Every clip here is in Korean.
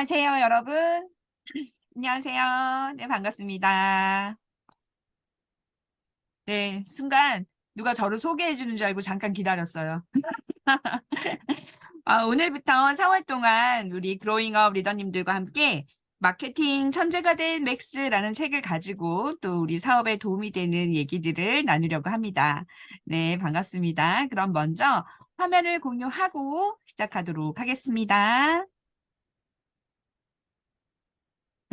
안녕하세요, 여러분. 안녕하세요. 네, 반갑습니다. 네, 순간 누가 저를 소개해 주는 줄 알고 잠깐 기다렸어요. 오늘부터 4월 동안 우리 그로잉업 리더님들과 함께 마케팅 천재가 된 맥스라는 책을 가지고 또 우리 사업에 도움이 되는 얘기들을 나누려고 합니다. 네, 반갑습니다. 그럼 먼저 화면을 공유하고 시작하도록 하겠습니다.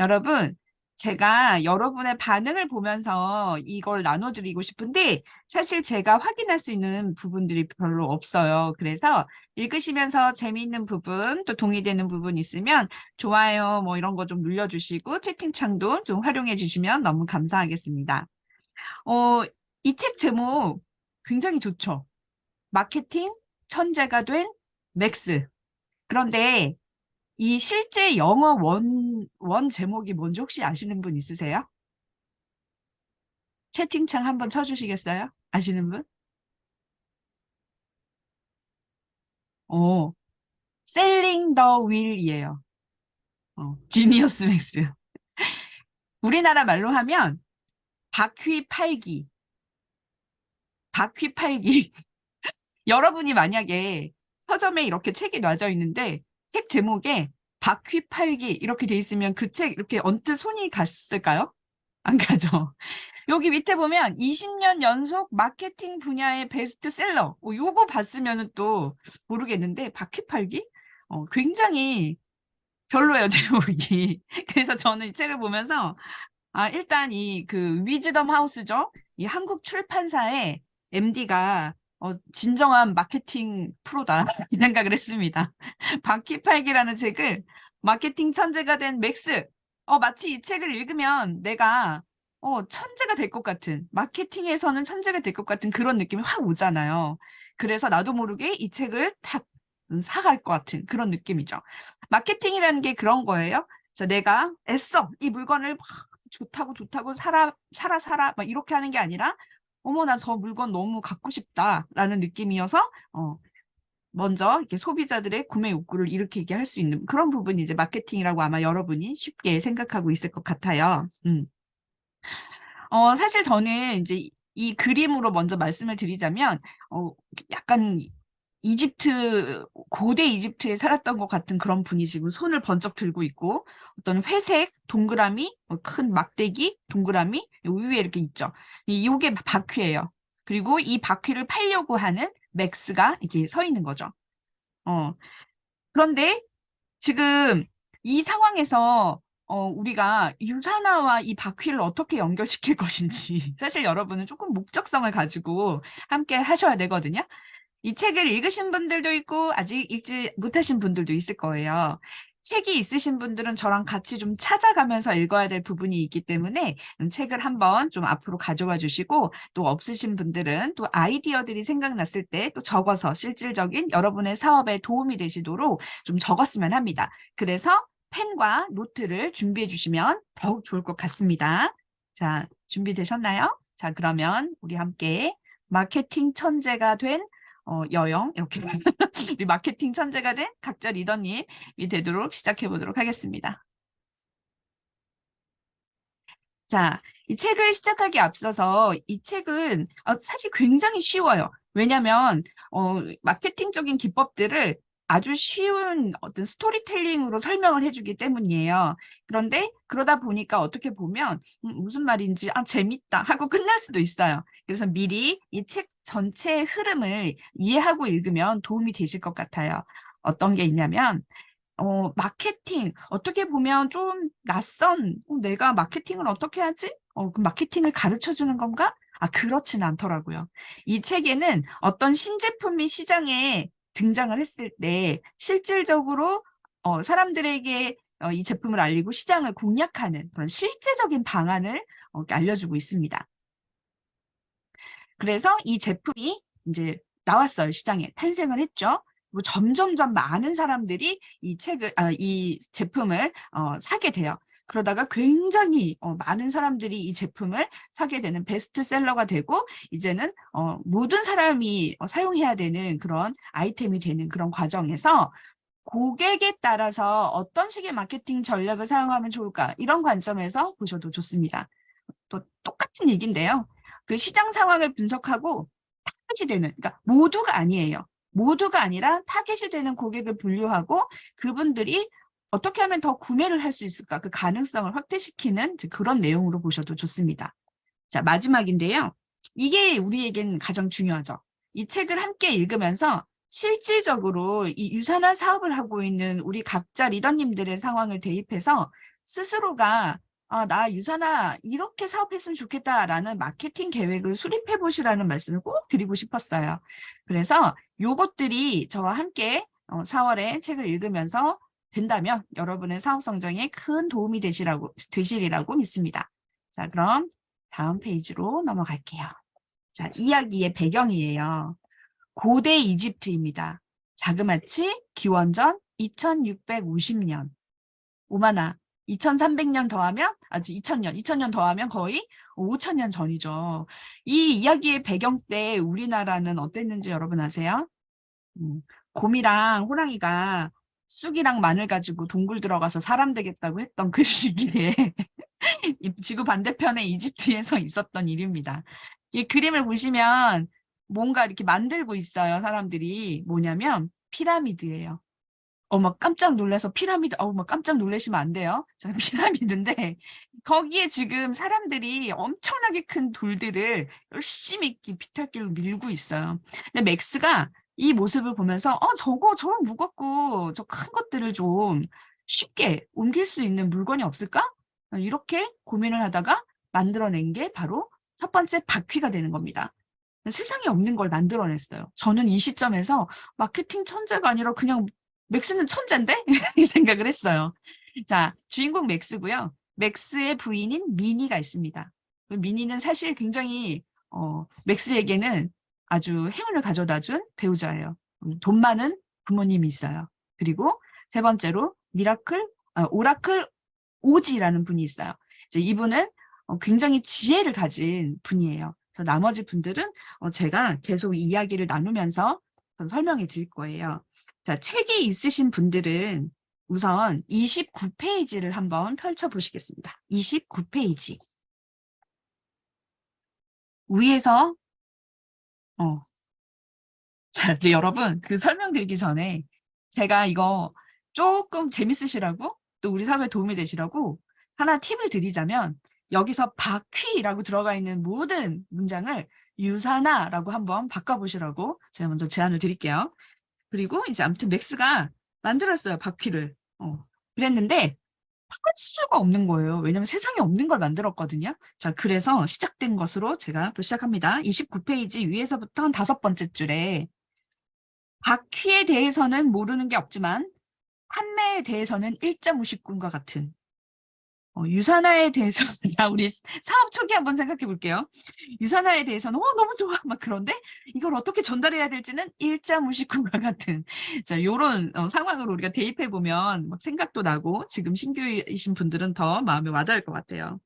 여러분, 제가 여러분의 반응을 보면서 이걸 나눠드리고 싶은데 사실 제가 확인할 수 있는 부분들이 별로 없어요. 그래서 읽으시면서 재미있는 부분, 또 동의되는 부분 있으면 좋아요, 뭐 이런 거 좀 눌러주시고 채팅창도 좀 활용해 주시면 너무 감사하겠습니다. 어, 이 책 제목 굉장히 좋죠. 마케팅 천재가 된 맥스. 그런데 이 실제 영어 원 제목이 뭔지 혹시 아시는 분 있으세요? 채팅창 한번 쳐주시겠어요? 아시는 분? 어, Selling the Will이에요. 지니어스 맥스. 우리나라 말로 하면 바퀴 팔기, 바퀴 팔기. 여러분이 만약에 서점에 이렇게 책이 놔져 있는데 책 제목에 바퀴 팔기 이렇게 돼 있으면 그 책 이렇게 언뜻 손이 갔을까요? 안 가죠. 여기 밑에 보면 20년 연속 마케팅 분야의 베스트셀러. 요거 봤으면은 또 모르겠는데 바퀴팔기? 굉장히 별로예요, 제목이. 그래서 저는 이 책을 보면서 일단 이 그 위즈덤 하우스죠. 이 한국 출판사의 MD가 진정한 마케팅 프로다 이 생각을 했습니다. 바퀴팔기라는 책을 마케팅 천재가 된 맥스. 마치 이 책을 읽으면 내가 천재가 될 것 같은, 마케팅에서는 천재가 될 것 같은 그런 느낌이 확 오잖아요. 그래서 나도 모르게 이 책을 탁 사갈 것 같은 그런 느낌이죠. 마케팅이라는 게 그런 거예요. 자, 내가 애써 이 물건을 막 좋다고 좋다고 사라 막 이렇게 하는 게 아니라 어머 나 저 물건 너무 갖고 싶다라는 느낌이어서 먼저 이렇게 소비자들의 구매 욕구를 일으키게 할 수 있는 그런 부분이 이제 마케팅이라고 아마 여러분이 쉽게 생각하고 있을 것 같아요. 사실 저는 이제 이 그림으로 먼저 말씀을 드리자면, 약간 고대 이집트에 살았던 것 같은 그런 분이시고, 손을 번쩍 들고 있고, 어떤 회색 동그라미, 큰 막대기 동그라미, 요 위에 이렇게 있죠. 이게 바퀴예요. 그리고 이 바퀴를 팔려고 하는 맥스가 이렇게 서 있는 거죠. 어, 그런데 지금 이 상황에서 우리가 유산화와 이 바퀴를 어떻게 연결시킬 것인지 사실 여러분은 조금 목적성을 가지고 함께 하셔야 되거든요. 이 책을 읽으신 분들도 있고 아직 읽지 못하신 분들도 있을 거예요. 책이 있으신 분들은 저랑 같이 좀 찾아가면서 읽어야 될 부분이 있기 때문에 책을 한번 좀 앞으로 가져와 주시고 또 없으신 분들은 또 아이디어들이 생각났을 때 또 적어서 실질적인 여러분의 사업에 도움이 되시도록 좀 적었으면 합니다. 그래서 펜과 노트를 준비해 주시면 더욱 좋을 것 같습니다. 자, 준비되셨나요? 자, 그러면 우리 함께 마케팅 천재가 된 여영 이렇게 우리 마케팅 천재가 된 각자 리더님이 되도록 시작해 보도록 하겠습니다. 자, 이 책을 시작하기 앞서서 이 책은 사실 굉장히 쉬워요. 왜냐하면 마케팅적인 기법들을 아주 쉬운 어떤 스토리텔링으로 설명을 해주기 때문이에요. 그런데 그러다 보니까 어떻게 보면 무슨 말인지 재밌다 하고 끝날 수도 있어요. 그래서 미리 이 책 전체의 흐름을 이해하고 읽으면 도움이 되실 것 같아요. 어떤 게 있냐면 마케팅, 어떻게 보면 좀 낯선, 내가 마케팅을 어떻게 하지? 그 마케팅을 가르쳐 주는 건가? 그렇진 않더라고요. 이 책에는 어떤 신제품이 시장에 등장을 했을 때 실질적으로 사람들에게 이 제품을 알리고 시장을 공략하는 그런 실제적인 방안을 이렇게 알려주고 있습니다. 그래서 이 제품이 이제 나왔어요. 시장에 탄생을 했죠. 뭐 점점점 많은 사람들이 이 제품을 사게 돼요. 그러다가 굉장히 많은 사람들이 이 제품을 사게 되는 베스트셀러가 되고 이제는 모든 사람이 사용해야 되는 그런 아이템이 되는 그런 과정에서 고객에 따라서 어떤 식의 마케팅 전략을 사용하면 좋을까? 이런 관점에서 보셔도 좋습니다. 또 똑같은 얘기인데요. 그 시장 상황을 분석하고 타겟이 되는, 그러니까 모두가 아니에요. 모두가 아니라 타겟이 되는 고객을 분류하고 그분들이 어떻게 하면 더 구매를 할 수 있을까? 그 가능성을 확대시키는 그런 내용으로 보셔도 좋습니다. 자, 마지막인데요. 이게 우리에겐 가장 중요하죠. 이 책을 함께 읽으면서 실질적으로 이 유산화 사업을 하고 있는 우리 각자 리더님들의 상황을 대입해서 스스로가 나 유산화 이렇게 사업했으면 좋겠다라는 마케팅 계획을 수립해 보시라는 말씀을 꼭 드리고 싶었어요. 그래서 요것들이 저와 함께 4월에 책을 읽으면서 된다면 여러분의 사업 성장에 큰 도움이 되시리라고 믿습니다. 자, 그럼 다음 페이지로 넘어갈게요. 자, 이야기의 배경이에요. 고대 이집트입니다. 자그마치 기원전 2650년. 오마나 2300년 더하면 2000년 더하면 거의 5000년 전이죠. 이 이야기의 배경 때 우리나라는 어땠는지 여러분 아세요? 곰이랑 호랑이가 쑥이랑 마늘 가지고 동굴 들어가서 사람 되겠다고 했던 그 시기에 지구 반대편의 이집트에서 있었던 일입니다. 이 그림을 보시면 뭔가 이렇게 만들고 있어요. 사람들이 뭐냐면 피라미드예요. 어머 깜짝 놀라서 피라미드 어머 깜짝 놀라시면 안 돼요. 자, 피라미드인데 거기에 지금 사람들이 엄청나게 큰 돌들을 열심히 비탈길로 밀고 있어요. 근데 맥스가 이 모습을 보면서 저거 무겁고 저 큰 것들을 좀 쉽게 옮길 수 있는 물건이 없을까? 이렇게 고민을 하다가 만들어낸 게 바로 첫 번째 바퀴가 되는 겁니다. 세상에 없는 걸 만들어냈어요. 저는 이 시점에서 마케팅 천재가 아니라 그냥 맥스는 천재인데? 이 생각을 했어요. 자, 주인공 맥스고요. 맥스의 부인인 미니가 있습니다. 미니는 사실 굉장히 맥스에게는 아주 행운을 가져다 준 배우자예요. 돈 많은 부모님이 있어요. 그리고 세 번째로 오라클 오지라는 분이 있어요. 이제 이분은 굉장히 지혜를 가진 분이에요. 그래서 나머지 분들은 제가 계속 이야기를 나누면서 설명해 드릴 거예요. 자, 책이 있으신 분들은 우선 29페이지를 한번 펼쳐보시겠습니다. 29페이지. 위에서, 자, 네, 여러분, 그 설명드리기 전에 제가 이거 조금 재밌으시라고 또 우리 사회에 도움이 되시라고 하나 팁을 드리자면 여기서 바퀴라고 들어가 있는 모든 문장을 유산화라고 한번 바꿔보시라고 제가 먼저 제안을 드릴게요. 그리고 이제 아무튼 맥스가 만들었어요, 바퀴를. 그랬는데 할 수가 없는 거예요. 왜냐면 세상에 없는 걸 만들었거든요. 자, 그래서 시작된 것으로 제가 또 시작합니다. 29페이지 위에서부터 한 5번째 줄에 바퀴에 대해서는 모르는 게 없지만 판매에 대해서는 일자무식꾼과 같은 유산화에 대해서 자 우리 사업 초기 한번 생각해 볼게요. 유산화에 대해서는 너무 좋아 막 그런데 이걸 어떻게 전달해야 될지는 일자무식꾼과 같은 자 요런 상황으로 우리가 대입해 보면 막 생각도 나고 지금 신규이신 분들은 더 마음에 와닿을 것 같아요.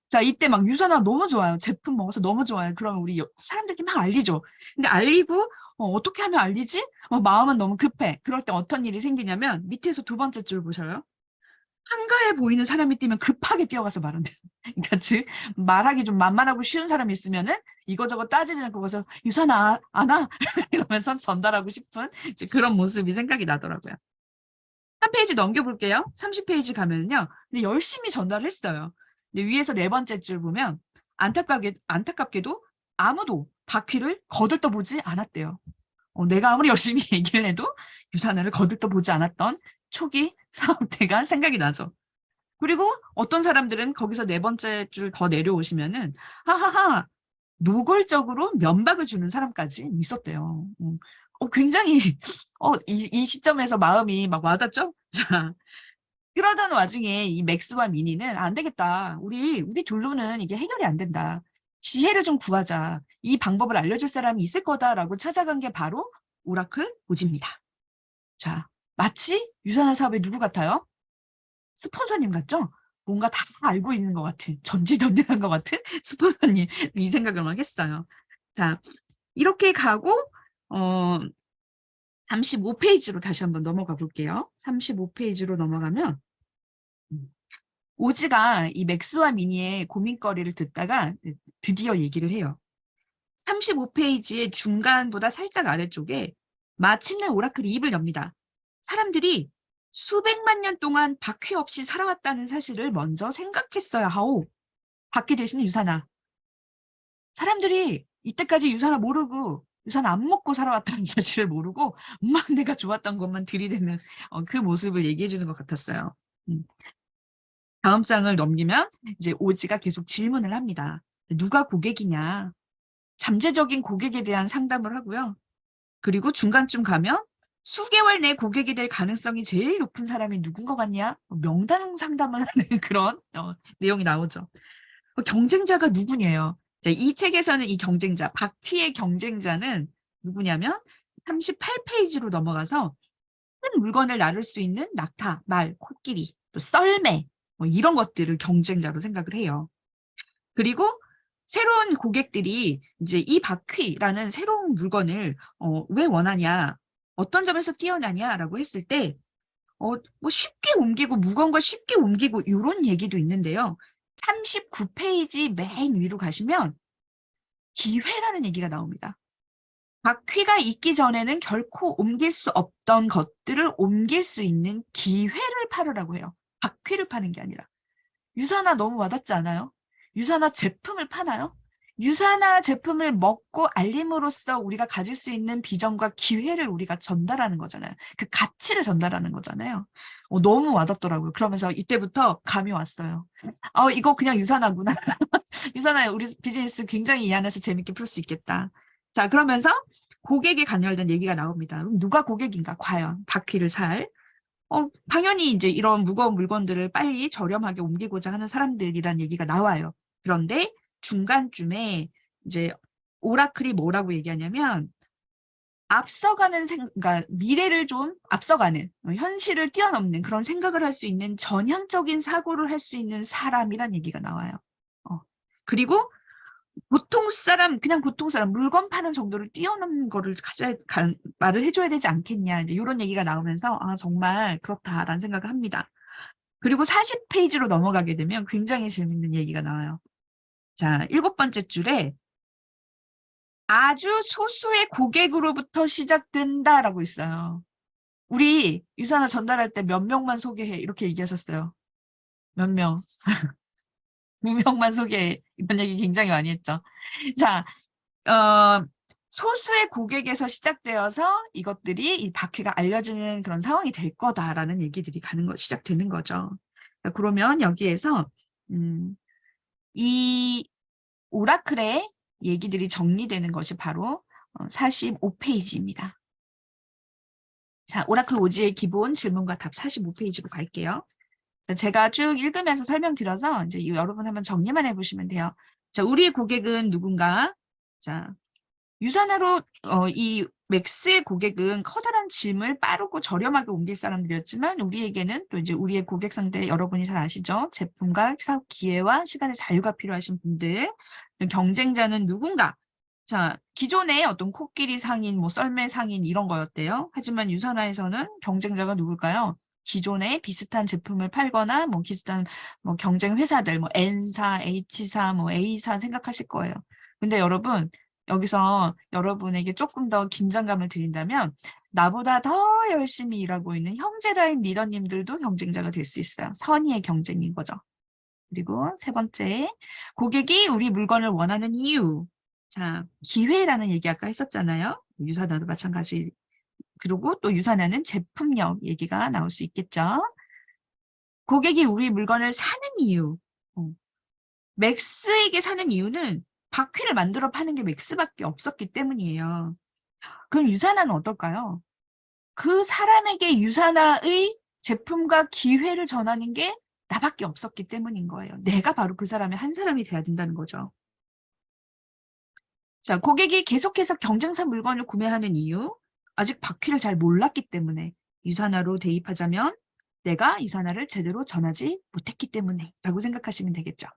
자 이때 막 유산화 너무 좋아요. 제품 먹어서 너무 좋아요. 그러면 우리 사람들끼리 막 알리죠. 근데 알리고 어떻게 하면 알리지? 마음은 너무 급해. 그럴 때 어떤 일이 생기냐면 밑에서 두 번째 줄 보셔요. 한가해 보이는 사람이 뛰면 급하게 뛰어가서 말한대. 그러니까 즉 말하기 좀 만만하고 쉬운 사람이 있으면은 이거저거 따지지 않고 가서 유산아 안 와? 이러면서 전달하고 싶은 그런 모습이 생각이 나더라고요. 한 페이지 넘겨볼게요. 30페이지 가면요. 근데 열심히 전달했어요. 근데 위에서 네 번째 줄 보면 안타깝게도 아무도 바퀴를 거들떠보지 않았대요. 내가 아무리 열심히 얘기를 해도 유산화를 거들떠보지 않았던 초기 사업 때가 생각이 나죠. 그리고 어떤 사람들은 거기서 네 번째 줄 더 내려오시면은 하하하 노골적으로 면박을 주는 사람까지 있었대요. 굉장히 이 시점에서 마음이 막 와닿죠? 자, 그러던 와중에 이 맥스와 미니는 안 되겠다. 우리 둘로는 이게 해결이 안 된다. 지혜를 좀 구하자. 이 방법을 알려줄 사람이 있을 거다라고 찾아간 게 바로 오라클 오지입니다. 자, 마치 유산화 사업의 누구 같아요? 스폰서님 같죠? 뭔가 다 알고 있는 것 같은, 전지전능한 것 같은 스폰서님, 이 생각을 막 했어요. 자, 이렇게 가고, 어, 35페이지로 다시 한번 넘어가 볼게요. 35페이지로 넘어가면 오지가 이 맥스와 미니의 고민거리를 듣다가 드디어 얘기를 해요. 35페이지의 중간보다 살짝 아래쪽에 마침내 오라클이 입을 엽니다. 사람들이 수백만 년 동안 바퀴 없이 살아왔다는 사실을 먼저 생각했어야 하오. 바퀴 대신 유산화. 사람들이 이때까지 유산화 모르고 유산화 안 먹고 살아왔다는 사실을 모르고 막 내가 좋았던 것만 들이대는 그 모습을 얘기해 주는 것 같았어요. 다음 장을 넘기면 이제 오지가 계속 질문을 합니다. 누가 고객이냐? 잠재적인 고객에 대한 상담을 하고요. 그리고 중간쯤 가면 수개월 내 고객이 될 가능성이 제일 높은 사람이 누군 것 같냐? 명단 상담을 하는 그런 내용이 나오죠. 경쟁자가 누구냐요? 자, 이 책에서는 이 경쟁자, 바퀴의 경쟁자는 누구냐면 38페이지로 넘어가서 큰 물건을 나를 수 있는 낙타, 말, 코끼리, 또 썰매 뭐 이런 것들을 경쟁자로 생각을 해요. 그리고 새로운 고객들이 이제 이 바퀴라는 새로운 물건을 왜 원하냐, 어떤 점에서 뛰어나냐라고 했을 때 뭐 쉽게 옮기고 무거운 걸 쉽게 옮기고 이런 얘기도 있는데요. 39페이지 맨 위로 가시면 기회라는 얘기가 나옵니다. 바퀴가 있기 전에는 결코 옮길 수 없던 것들을 옮길 수 있는 기회를 팔으라고 해요. 바퀴를 파는 게 아니라. 유산화 너무 와닿지 않아요? 유산화 제품을 파나요? 유산화 제품을 먹고 알림으로써 우리가 가질 수 있는 비전과 기회를 우리가 전달하는 거잖아요. 그 가치를 전달하는 거잖아요. 너무 와닿더라고요. 그러면서 이때부터 감이 왔어요. 이거 그냥 유산화구나. 유산화 우리 비즈니스 굉장히 이 안에서 재밌게 풀 수 있겠다. 자, 그러면서 고객에 관련된 얘기가 나옵니다. 그럼 누가 고객인가? 과연 바퀴를 살 당연히 이제 이런 무거운 물건들을 빨리 저렴하게 옮기고자 하는 사람들이란 얘기가 나와요. 그런데 중간쯤에 이제 오라클이 뭐라고 얘기하냐면 앞서가는 그러니까 미래를 좀 앞서가는 현실을 뛰어넘는 그런 생각을 할 수 있는 전향적인 사고를 할 수 있는 사람이란 얘기가 나와요. 그리고 보통 사람, 그냥 보통 사람, 물건 파는 정도를 뛰어넘는 거를 말을 해줘야 되지 않겠냐. 이제 이런 얘기가 나오면서, 정말 그렇다라는 생각을 합니다. 그리고 40페이지로 넘어가게 되면 굉장히 재밌는 얘기가 나와요. 자, 7번째 줄에 아주 소수의 고객으로부터 시작된다라고 있어요. 우리 유산화 전달할 때 몇 명만 소개해. 이렇게 얘기하셨어요. 몇 명. 2명만 소개해. 이런 얘기 굉장히 많이 했죠. 자, 소수의 고객에서 시작되어서 이것들이 이 바퀴가 알려지는 그런 상황이 될 거다라는 얘기들이 시작되는 거죠. 그러면 여기에서 이 오라클의 얘기들이 정리되는 것이 바로 45페이지입니다. 자, 오라클 오지의 기본 질문과 답 45페이지로 갈게요. 제가 쭉 읽으면서 설명드려서 이제 여러분 한번 정리만 해보시면 돼요. 자, 우리의 고객은 누군가? 자, 유산화로 이 맥스의 고객은 커다란 짐을 빠르고 저렴하게 옮길 사람들이었지만 우리에게는 또 이제 우리의 고객 상대 여러분이 잘 아시죠? 제품과 사업 기회와 시간의 자유가 필요하신 분들. 경쟁자는 누군가? 자, 기존의 어떤 코끼리 상인, 뭐 썰매 상인 이런 거였대요. 하지만 유산화에서는 경쟁자가 누굴까요? 기존에 비슷한 제품을 팔거나 뭐 비슷한 뭐 경쟁 회사들, 뭐 N사, H사, 뭐 A사 생각하실 거예요. 근데 여러분 여기서 여러분에게 조금 더 긴장감을 드린다면 나보다 더 열심히 일하고 있는 형제라인 리더님들도 경쟁자가 될 수 있어요. 선의의 경쟁인 거죠. 그리고 세 번째, 고객이 우리 물건을 원하는 이유. 자, 기회라는 얘기 아까 했었잖아요. 유산화도 마찬가지. 그리고 또 유산화는 제품력 얘기가 나올 수 있겠죠. 고객이 우리 물건을 사는 이유. 맥스에게 사는 이유는 바퀴를 만들어 파는 게 맥스밖에 없었기 때문이에요. 그럼 유산화는 어떨까요? 그 사람에게 유산화의 제품과 기회를 전하는 게 나밖에 없었기 때문인 거예요. 내가 바로 그 사람의 한 사람이 돼야 된다는 거죠. 자, 고객이 계속해서 경쟁사 물건을 구매하는 이유, 아직 바퀴를 잘 몰랐기 때문에 유산화로 대입하자면 내가 유산화를 제대로 전하지 못했기 때문에 라고 생각하시면 되겠죠.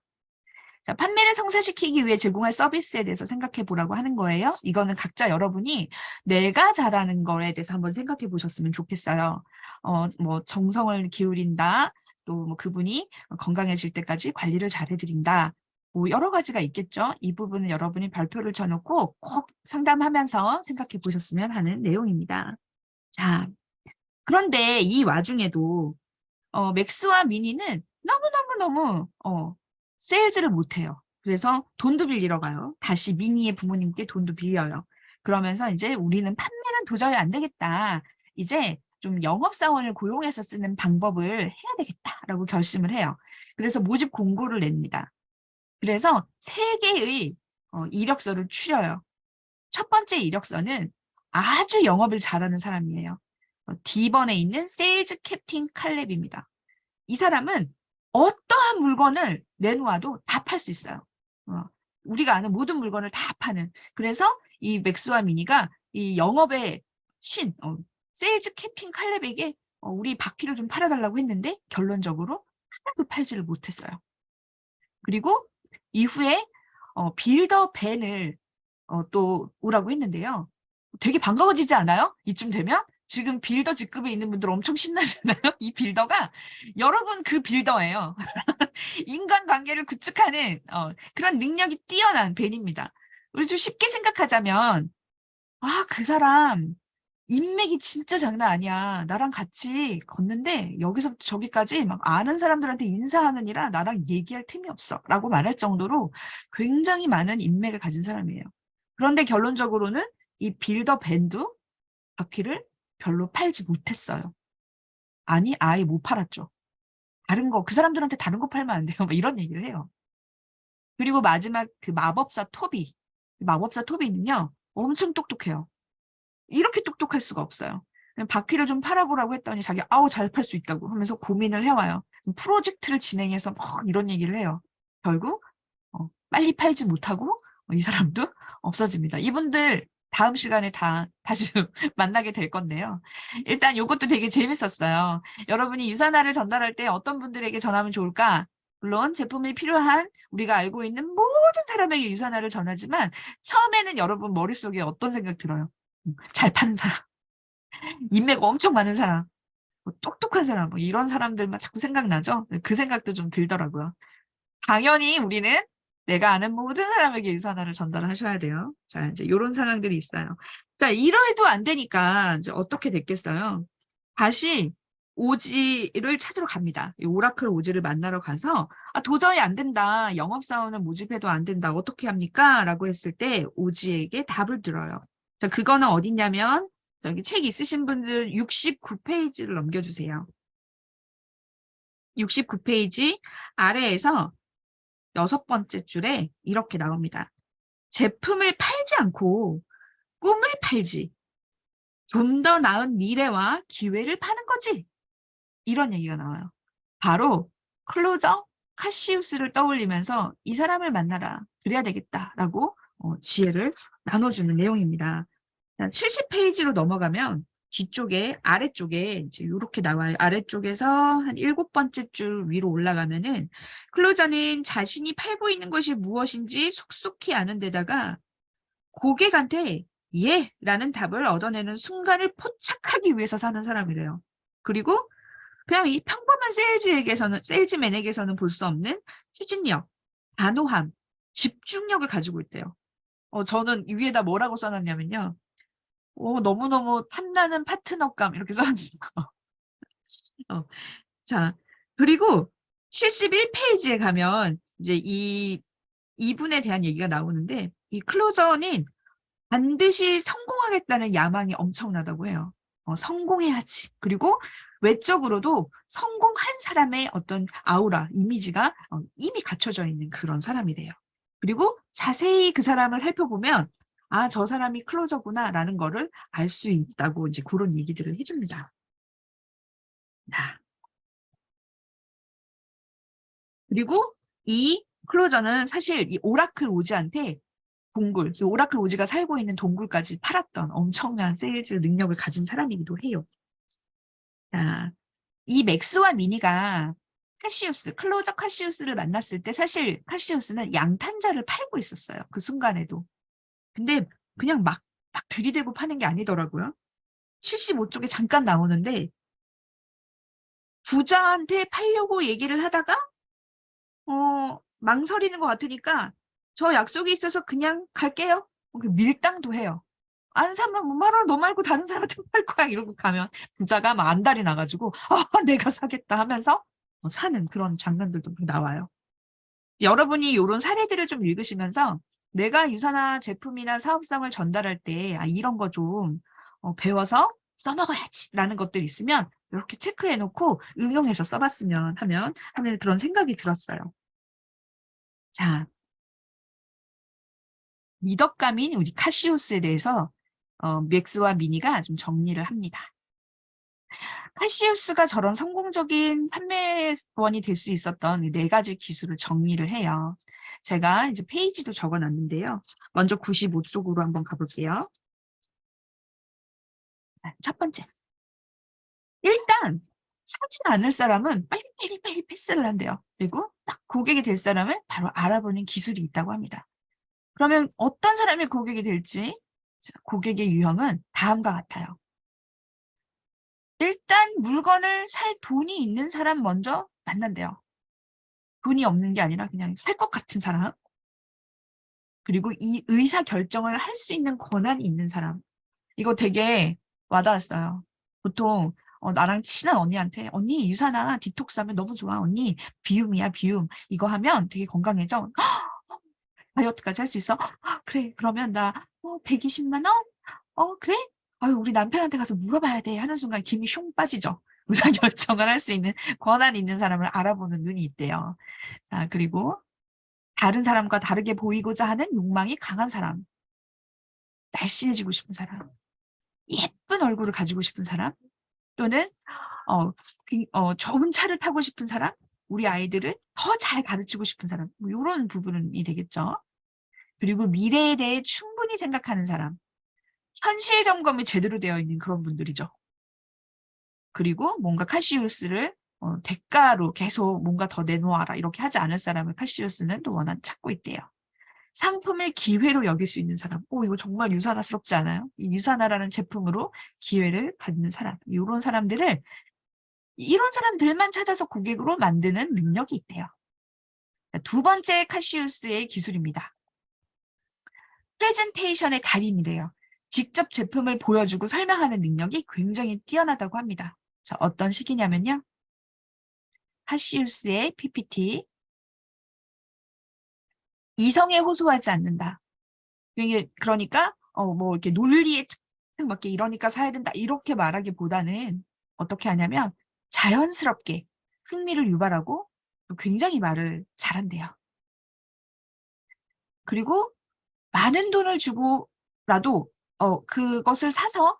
자, 판매를 성사시키기 위해 제공할 서비스에 대해서 생각해 보라고 하는 거예요. 이거는 각자 여러분이 내가 잘하는 거에 대해서 한번 생각해 보셨으면 좋겠어요. 뭐 정성을 기울인다. 또 뭐 그분이 건강해질 때까지 관리를 잘 해드린다. 뭐 여러 가지가 있겠죠. 이 부분은 여러분이 별표를 쳐놓고 꼭 상담하면서 생각해 보셨으면 하는 내용입니다. 자, 그런데 이 와중에도 맥스와 미니는 너무너무너무 세일즈를 못해요. 그래서 돈도 빌리러 가요. 다시 미니의 부모님께 돈도 빌려요. 그러면서 이제 우리는 판매는 도저히 안 되겠다. 이제 좀 영업사원을 고용해서 쓰는 방법을 해야 되겠다라고 결심을 해요. 그래서 모집 공고를 냅니다. 그래서 세 개의 이력서를 추려요. 첫 번째 이력서는 아주 영업을 잘하는 사람이에요. D번에 있는 세일즈 캡틴 칼렙입니다. 이 사람은 어떠한 물건을 내놓아도 다 팔 수 있어요. 우리가 아는 모든 물건을 다 파는. 그래서 이 맥스와 미니가 이 영업의 신, 세일즈 캡틴 칼렙에게 우리 바퀴를 좀 팔아달라고 했는데 결론적으로 하나도 팔지를 못했어요. 그리고 이후에 빌더 벤을 또 오라고 했는데요. 되게 반가워지지 않아요? 이쯤 되면? 지금 빌더 직급에 있는 분들 엄청 신나잖아요. 이 빌더가 여러분 그 빌더예요. 인간관계를 구축하는 그런 능력이 뛰어난 벤입니다. 우리 좀 쉽게 생각하자면 그 사람 인맥이 진짜 장난 아니야. 나랑 같이 걷는데 여기서부터 저기까지 막 아는 사람들한테 인사하느니라 나랑 얘기할 틈이 없어 라고 말할 정도로 굉장히 많은 인맥을 가진 사람이에요. 그런데 결론적으로는 이 빌더 밴도 바퀴를 별로 팔지 못했어요. 아니, 아예 못 팔았죠. 다른 거, 그 사람들한테 다른 거 팔면 안 돼요. 막 이런 얘기를 해요. 그리고 마지막 그 마법사 토비. 마법사 토비는요, 엄청 똑똑해요. 이렇게 똑똑할 수가 없어요. 바퀴를 좀 팔아보라고 했더니 자기 아우 잘 팔 수 있다고 하면서 고민을 해와요. 프로젝트를 진행해서 막 이런 얘기를 해요. 결국 빨리 팔지 못하고 이 사람도 없어집니다. 이분들 다음 시간에 다시 만나게 될 건데요. 일단 이것도 되게 재밌었어요. 여러분이 유산화를 전달할 때 어떤 분들에게 전하면 좋을까? 물론 제품이 필요한 우리가 알고 있는 모든 사람에게 유산화를 전하지만 처음에는 여러분 머릿속에 어떤 생각 들어요? 잘 파는 사람, 인맥 엄청 많은 사람, 뭐 똑똑한 사람, 뭐 이런 사람들만 자꾸 생각나죠? 그 생각도 좀 들더라고요. 당연히 우리는 내가 아는 모든 사람에게 유산화를 전달하셔야 돼요. 자, 이제 이런 상황들이 있어요. 자, 이러해도 안 되니까 이제 어떻게 됐겠어요? 다시 오지를 찾으러 갑니다. 이 오라클 오지를 만나러 가서 도저히 안 된다. 영업사원을 모집해도 안 된다. 어떻게 합니까? 라고 했을 때 오지에게 답을 들어요. 자, 그거는 어딨냐면 저기 책 있으신 분들 69페이지를 넘겨주세요. 69페이지 아래에서 6번째 줄에 이렇게 나옵니다. 제품을 팔지 않고 꿈을 팔지. 좀 더 나은 미래와 기회를 파는 거지. 이런 얘기가 나와요. 바로 클로저 카시우스를 떠올리면서 이 사람을 만나라. 그래야 되겠다라고 지혜를 나눠주는 내용입니다. 70페이지로 넘어가면 뒤쪽에 아래쪽에 이제 이렇게 나와요. 아래쪽에서 한 7번째 줄 위로 올라가면은 클로저는 자신이 팔고 있는 것이 무엇인지 속속히 아는 데다가 고객한테 예! 라는 답을 얻어내는 순간을 포착하기 위해서 사는 사람이래요. 그리고 그냥 이 평범한 세일즈맨에게서는 볼 수 없는 추진력, 단호함, 집중력을 가지고 있대요. 저는 이 위에다 뭐라고 써놨냐면요. 너무너무 탐나는 파트너감 이렇게 써놨어요. 자, 그리고 71페이지에 가면 이제 이분에 대한 얘기가 나오는데 이 클로저는 반드시 성공하겠다는 야망이 엄청나다고 해요. 성공해야지. 그리고 외적으로도 성공한 사람의 어떤 아우라, 이미지가 이미 갖춰져 있는 그런 사람이래요. 그리고 자세히 그 사람을 살펴보면 저 사람이 클로저구나라는 거를 알 수 있다고 이제 그런 얘기들을 해줍니다. 그리고 이 클로저는 사실 이 오라클 오지한테 동굴, 오라클 오지가 살고 있는 동굴까지 팔았던 엄청난 세일즈 능력을 가진 사람이기도 해요. 자, 이 맥스와 미니가 카시우스, 클로저 카시우스를 만났을 때 사실 카시우스는 양탄자를 팔고 있었어요. 그 순간에도. 근데 그냥 막 들이대고 파는 게 아니더라고요. 75쪽에 잠깐 나오는데 부자한테 팔려고 얘기를 하다가 망설이는 것 같으니까 저 약속이 있어서 그냥 갈게요. 밀당도 해요. 안 사면 뭐 말아 너 말고 다른 사람한테 팔 거야 이러고 가면 부자가 막 안달이 나가지고 내가 사겠다 하면서 사는 그런 장면들도 나와요. 여러분이 이런 사례들을 좀 읽으시면서 내가 유사나 제품이나 사업성을 전달할 때 이런 거 좀 배워서 써먹어야지 라는 것들 있으면 이렇게 체크해 놓고 응용해서 써봤으면 하는 그런 생각이 들었어요. 자, 미덕감인 우리 카시우스에 대해서 맥스와 미니가 좀 정리를 합니다. 카시우스가 저런 성공적인 판매원이 될 수 있었던 4가지 기술을 정리를 해요. 제가 이제 페이지도 적어놨는데요. 먼저 95쪽으로 한번 가볼게요. 첫 번째. 일단 사지 않을 사람은 빨리 패스를 한대요. 그리고 딱 고객이 될 사람을 바로 알아보는 기술이 있다고 합니다. 그러면 어떤 사람이 고객이 될지 고객의 유형은 다음과 같아요. 일단 물건을 살 돈이 있는 사람 먼저 만난대요. 돈이 없는 게 아니라 그냥 살 것 같은 사람. 그리고 이 의사결정을 할 수 있는 권한이 있는 사람. 이거 되게 와닿았어요. 보통 나랑 친한 언니한테 언니 유산화 디톡스 하면 너무 좋아. 언니 비움이야 비움. 이거 하면 되게 건강해져. 다이어트까지 할 수 있어? 그래 그러면 나 120만 원? 그래? 아유 우리 남편한테 가서 물어봐야 돼 하는 순간 김이 슝 빠지죠. 의사결정을 할 수 있는 권한이 있는 사람을 알아보는 눈이 있대요. 자 그리고 다른 사람과 다르게 보이고자 하는 욕망이 강한 사람. 날씬해지고 싶은 사람. 예쁜 얼굴을 가지고 싶은 사람. 또는 좋은 차를 타고 싶은 사람. 우리 아이들을 더 잘 가르치고 싶은 사람. 뭐 이런 부분이 되겠죠. 그리고 미래에 대해 충분히 생각하는 사람. 현실 점검이 제대로 되어 있는 그런 분들이죠. 그리고 뭔가 카시우스를 대가로 계속 뭔가 더 내놓아라 이렇게 하지 않을 사람을 카시우스는 또 워낙 찾고 있대요. 상품을 기회로 여길 수 있는 사람. 이거 정말 유산화스럽지 않아요? 이 유산화라는 제품으로 기회를 받는 사람. 이런 사람들만 찾아서 고객으로 만드는 능력이 있대요. 두 번째 카시우스의 기술입니다. 프레젠테이션의 달인이래요. 직접 제품을 보여주고 설명하는 능력이 굉장히 뛰어나다고 합니다. 자, 어떤 식이냐면요. 카시우스의 PPT. 이성에 호소하지 않는다. 그러니까 뭐 이렇게 논리에 착착 맞게 이러니까 사야 된다 이렇게 말하기보다는 어떻게 하냐면 자연스럽게 흥미를 유발하고 굉장히 말을 잘한대요. 그리고 많은 돈을 주고라도 그것을 사서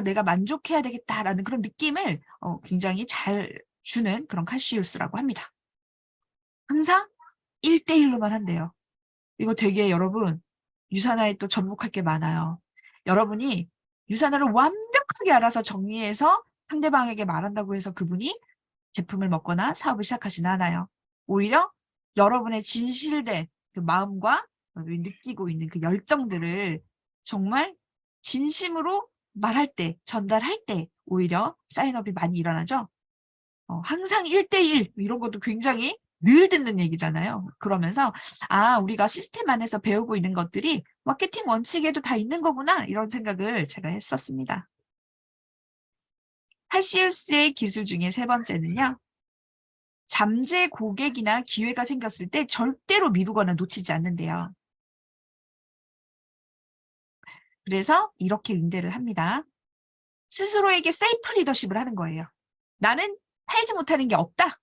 내가 만족해야 되겠다라는 그런 느낌을 굉장히 잘 주는 그런 카시우스라고 합니다. 항상 1대1로만 한대요. 이거 되게 여러분 유산화에 또 접목할 게 많아요. 여러분이 유산화를 완벽하게 알아서 정리해서 상대방에게 말한다고 해서 그분이 제품을 먹거나 사업을 시작하지는 않아요. 오히려 여러분의 진실된 그 마음과 느끼고 있는 그 열정들을 정말 진심으로 말할 때, 전달할 때 오히려 사인업이 많이 일어나죠. 항상 1대1 이런 것도 굉장히 늘 듣는 얘기잖아요. 그러면서 우리가 시스템 안에서 배우고 있는 것들이 마케팅 원칙에도 다 있는 거구나 이런 생각을 제가 했었습니다. 카시우스의 기술 중에 세 번째는요. 잠재 고객이나 기회가 생겼을 때 절대로 미루거나 놓치지 않는데요. 그래서 이렇게 응대를 합니다. 스스로에게 셀프 리더십을 하는 거예요. 나는 팔지 못하는 게 없다.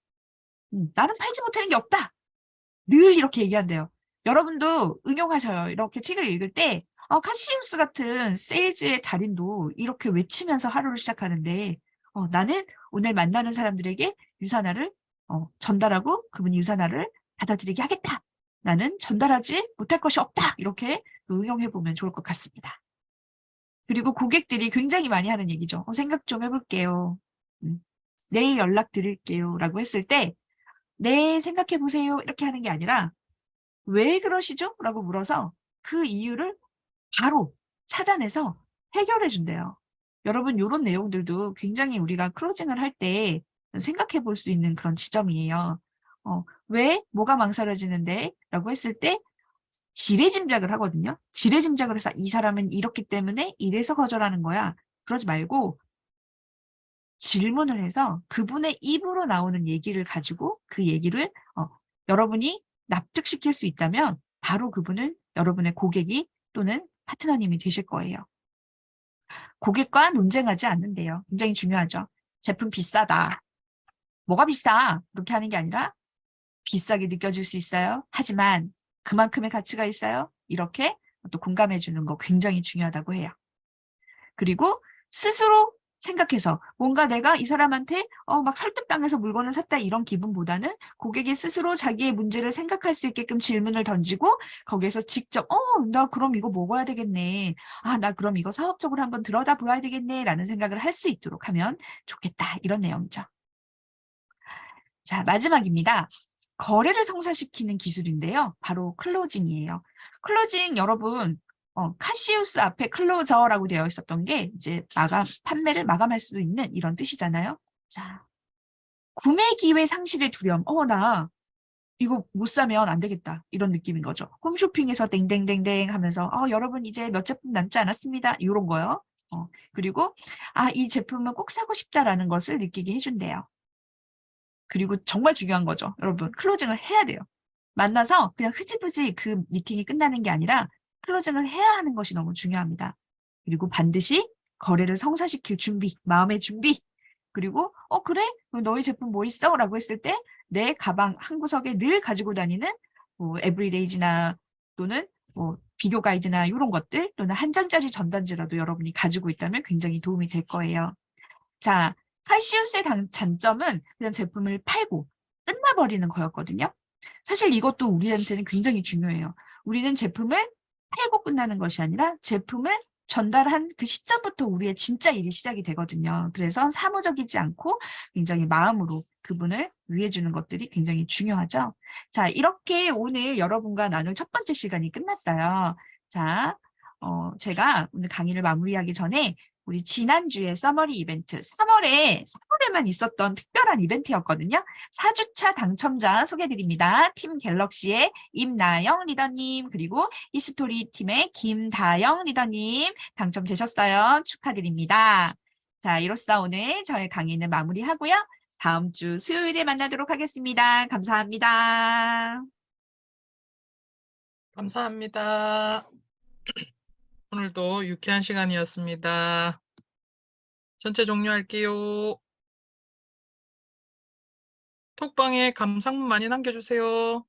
나는 팔지 못하는 게 없다. 늘 이렇게 얘기한대요. 여러분도 응용하셔요. 이렇게 책을 읽을 때 카시우스 같은 세일즈의 달인도 이렇게 외치면서 하루를 시작하는데 나는 오늘 만나는 사람들에게 유산화를 전달하고 그분이 유산화를 받아들이게 하겠다. 나는 전달하지 못할 것이 없다. 이렇게 응용해보면 좋을 것 같습니다. 그리고 고객들이 굉장히 많이 하는 얘기죠. 생각 좀 해볼게요. 내일 연락드릴게요. 라고 했을 때 네, 생각해 보세요. 이렇게 하는 게 아니라 왜 그러시죠? 라고 물어서 그 이유를 바로 찾아내서 해결해 준대요. 여러분, 요런 내용들도 굉장히 우리가 클로징을 할 때 생각해 볼 수 있는 그런 지점이에요. 왜? 뭐가 망설여지는데? 라고 했을 때 지레짐작을 하거든요. 지레짐작을 해서 이 사람은 이렇기 때문에 이래서 거절하는 거야. 그러지 말고 질문을 해서 그분의 입으로 나오는 얘기를 가지고 그 얘기를 여러분이 납득시킬 수 있다면 바로 그분은 여러분의 고객이 또는 파트너님이 되실 거예요. 고객과 논쟁하지 않는데요. 굉장히 중요하죠. 제품 비싸다. 뭐가 비싸? 이렇게 하는 게 아니라 비싸게 느껴질 수 있어요. 하지만 그만큼의 가치가 있어요. 이렇게 또 공감해 주는 거 굉장히 중요하다고 해요. 그리고 스스로 생각해서 뭔가 내가 이 사람한테 막 설득당해서 물건을 샀다 이런 기분보다는 고객이 스스로 자기의 문제를 생각할 수 있게끔 질문을 던지고 거기에서 직접 나 그럼 이거 먹어야 되겠네. 나 그럼 이거 사업적으로 한번 들여다봐야 되겠네 라는 생각을 할 수 있도록 하면 좋겠다. 이런 내용이죠. 자, 마지막입니다. 거래를 성사시키는 기술인데요. 바로 클로징이에요. 클로징 여러분 카시우스 앞에 클로저라고 되어 있었던 게 이제 판매를 마감할 수 있는 이런 뜻이잖아요. 자, 구매 기회 상실의 두려움. 나 이거 못 사면 안 되겠다. 이런 느낌인 거죠. 홈쇼핑에서 땡땡땡땡 하면서 여러분 이제 몇 제품 남지 않았습니다. 이런 거요. 그리고 이 제품은 꼭 사고 싶다라는 것을 느끼게 해준대요. 그리고 정말 중요한 거죠. 여러분, 클로징을 해야 돼요. 만나서 그냥 흐지부지 그 미팅이 끝나는 게 아니라 클로징을 해야 하는 것이 너무 중요합니다. 그리고 반드시 거래를 성사시킬 준비, 마음의 준비. 그리고 그래? 너희 제품 뭐 있어? 라고 했을 때 내 가방 한 구석에 늘 가지고 다니는 뭐 에브리데이지나 또는 뭐 비교 가이드나 이런 것들 또는 한 장짜리 전단지라도 여러분이 가지고 있다면 굉장히 도움이 될 거예요. 자, 칼시우스의 장점은 그냥 제품을 팔고 끝나버리는 거였거든요. 사실 이것도 우리한테는 굉장히 중요해요. 우리는 제품을 팔고 끝나는 것이 아니라 제품을 전달한 그 시점부터 우리의 진짜 일이 시작이 되거든요. 그래서 사무적이지 않고 굉장히 마음으로 그분을 위해주는 것들이 굉장히 중요하죠. 자, 이렇게 오늘 여러분과 나눌 첫 번째 시간이 끝났어요. 자, 제가 오늘 강의를 마무리하기 전에 우리 지난주에 서머리 이벤트, 3월에만 있었던 특별한 이벤트였거든요. 4주차 당첨자 소개드립니다. 팀 갤럭시의 임나영 리더님, 그리고 히스토리 팀의 김다영 리더님 당첨되셨어요. 축하드립니다. 자, 이로써 오늘 저희 강의는 마무리하고요. 다음 주 수요일에 만나도록 하겠습니다. 감사합니다. 감사합니다. 오늘도 유쾌한 시간이었습니다. 전체 종료할게요. 톡방에 감상문 많이 남겨주세요.